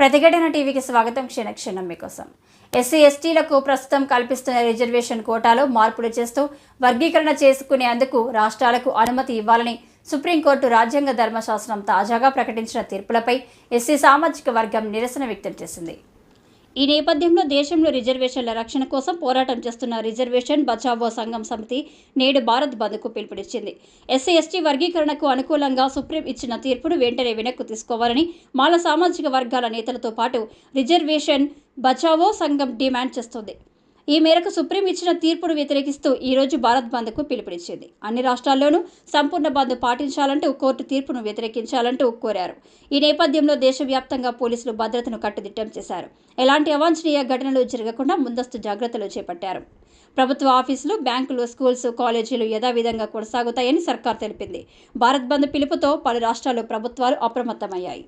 ప్రతిఘటన టీవీకి స్వాగతం. క్షణక్షణం మీకోసం. ఎస్సీ ఎస్టీలకు ప్రస్తుతం కల్పిస్తున్న రిజర్వేషన్ కోటాలో మార్పులు చేస్తూ వర్గీకరణ చేసుకునేందుకు రాష్ట్రాలకు అనుమతి ఇవ్వాలని సుప్రీంకోర్టు రాజ్యాంగ ధర్మశాస్త్రం తాజాగా ప్రకటించిన తీర్పులపై ఎస్సీ సామాజిక వర్గం నిరసన వ్యక్తం చేసింది. ఈ నేపథ్యంలో దేశంలో రిజర్వేషన్ల రక్షణ కోసం పోరాటం చేస్తున్న రిజర్వేషన్ బచావో సంఘం సమితి నేడు భారత్ బంద్కు పిలుపునిచ్చింది. ఎస్సీ ఎస్టీ వర్గీకరణకు అనుకూలంగా సుప్రీం ఇచ్చిన తీర్పును వెంటనే వెనక్కు తీసుకోవాలని మాల సామాజిక వర్గాల నేతలతో పాటు రిజర్వేషన్ బచావో సంఘం డిమాండ్ చేస్తోంది. ఈ మేరకు సుప్రీం ఇచ్చిన తీర్పును వ్యతిరేకిస్తూ ఈరోజు భారత్ బంద్కు పిలుపునిచ్చింది. అన్ని రాష్ట్రాల్లోనూ సంపూర్ణ బంద్ పాటించాలంటూ కోర్టు తీర్పును వ్యతిరేకించాలంటూ కోరారు. ఈ నేపథ్యంలో దేశవ్యాప్తంగా పోలీసులు భద్రతను కట్టుదిట్టం చేశారు. ఎలాంటి అవాంఛనీయ ఘటనలు జరగకుండా ముందస్తు జాగ్రత్తలు చేపట్టారు. ప్రభుత్వ ఆఫీసులు, బ్యాంకులు, స్కూల్స్, కాలేజీలు యథావిధంగా కొనసాగుతాయని సర్కార్ తెలిపింది. భారత్ బంద్ పిలుపుతో పలు రాష్ట్రాలు ప్రభుత్వాలు అప్రమత్తమయ్యాయి.